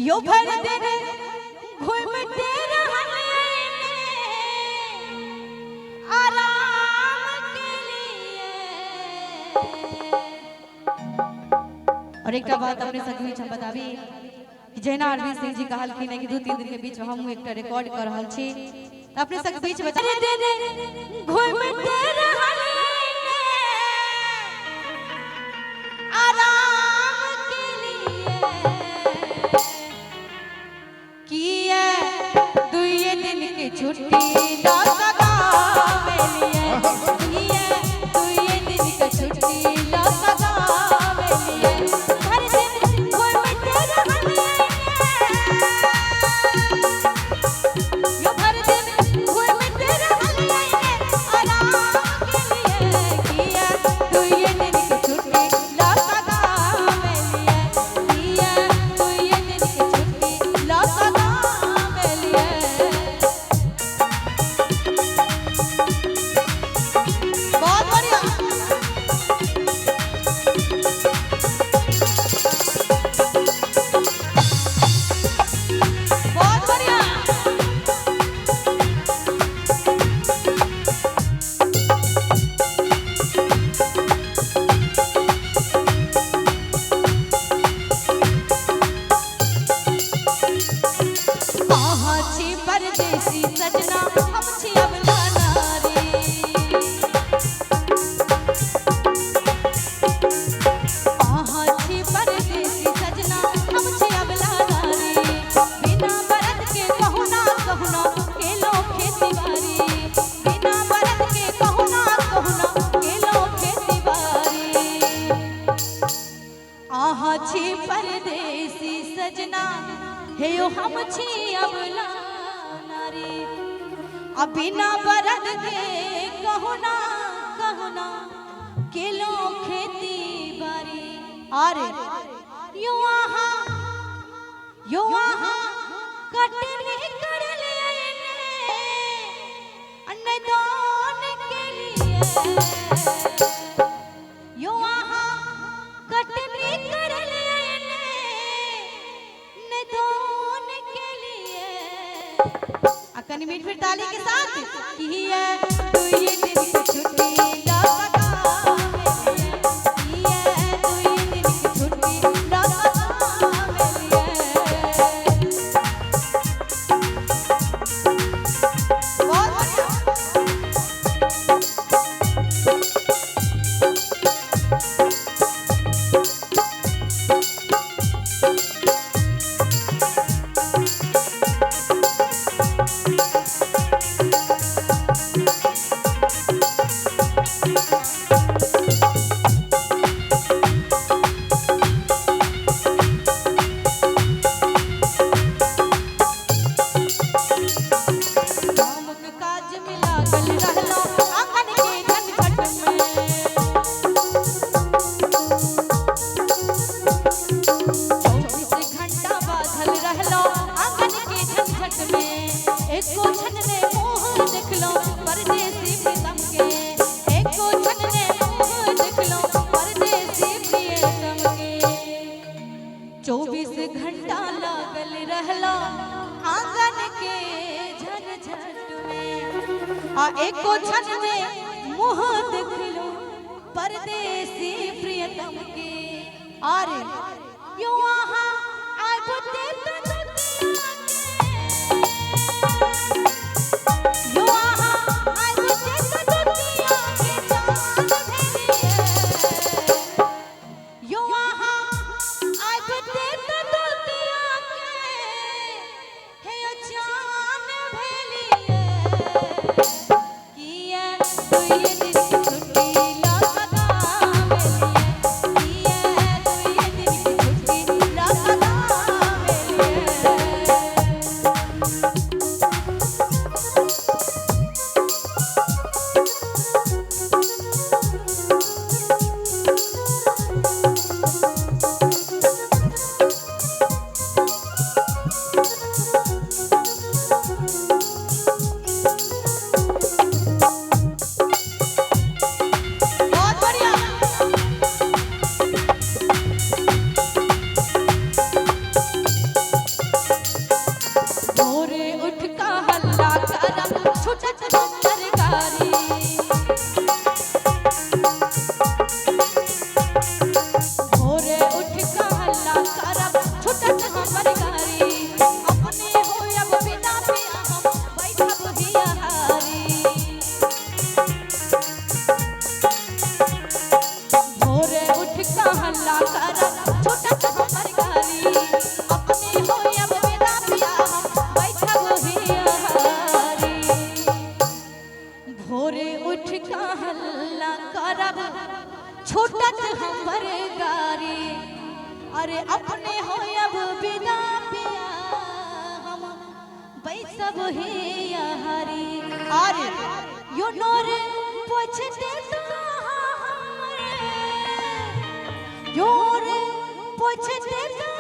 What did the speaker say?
यो भर दिन घूमते रहने आराम के लिए। और एक बात अपने सभी हम बताबी कि जैना अरविंद सिंह जी कहल कि 2-3 दिन के बीच में हम एक रिकॉर्ड कर रहल छी, अपने सब बीच बता घूमते रहने आराम के लिए किए 2 दिन की छुट्टी ला सका मेलिए, किए 2 दिन की छुट्टी ला सका मेलिए। हर दिन घूमते रहने यो हर दिन घूमते रहने आराम के लिए किए 2 दिन की छुट्टी ला सका मेलिए, किए 2 दिन की छुट्टी ला सका मेलिए। बहुत बढ़िया, बहुत बढ़िया। कहाँ छी परदेसी सजना हम छी अब नारी, कहाँ छी परदेसी सजना हम छी अब नारी। बिना बरत के कहूँ ना केलो खेती बारी, बिना बरत के कहूँ ना केलो खेती बारी। आहा छी परदेसी सजना हे यो हम छी अबला नारी। अब बिना बरद के कहूँ ना केलो खेती बारी। अरे यो आहा कटनी कर लिए अन्य दान के लिए, यो आहा कटनी कर लिए निदान के लिए। अकनी मीठ फिर ताली के साथ कि है 2 दिन की छुट्टी ला सका मेलिए, कि है 2 दिन की छुट्टी ला सका मेलिए। बहुत बढ़िया। कामक काज में लागल रहलो आंगन के झटझट में, 24 घंटा बाधल रहलो आंगन के झटझट में। एको क्षण ने मुंह देखलो परदेसी प्रीतम के, एको क्षण ने मुंह देखलो परदेसी प्रियतम के। 24 घंटा लागल रहलो आंगन के झटझट में, आ एको क्षण में मुंह देखलो परदेसी प्रियतम के। अरे यो आहा आबते तो दुनिया के, यो आहा आबते तो दुनिया के चांद भेलिए, यो आहा आबते तो दुनिया के हे चांद भेलिए। किए 2 दिन की छुट्टी ला सका मेलिए, किए 2 दिन की छुट्टी ला सका भोरे उठ का हल्ला कर छूटत हमर गाड़ी अपने हो अब मेरा पिया हम बैठब हियारी भोरे उठ का हल्ला करब छूटत हमर गाड़ी अरे अपने हो अब बिना पिया हम बैठब हियारी अरे यो नोरे पोछते तो हमरे योरे पोछते तो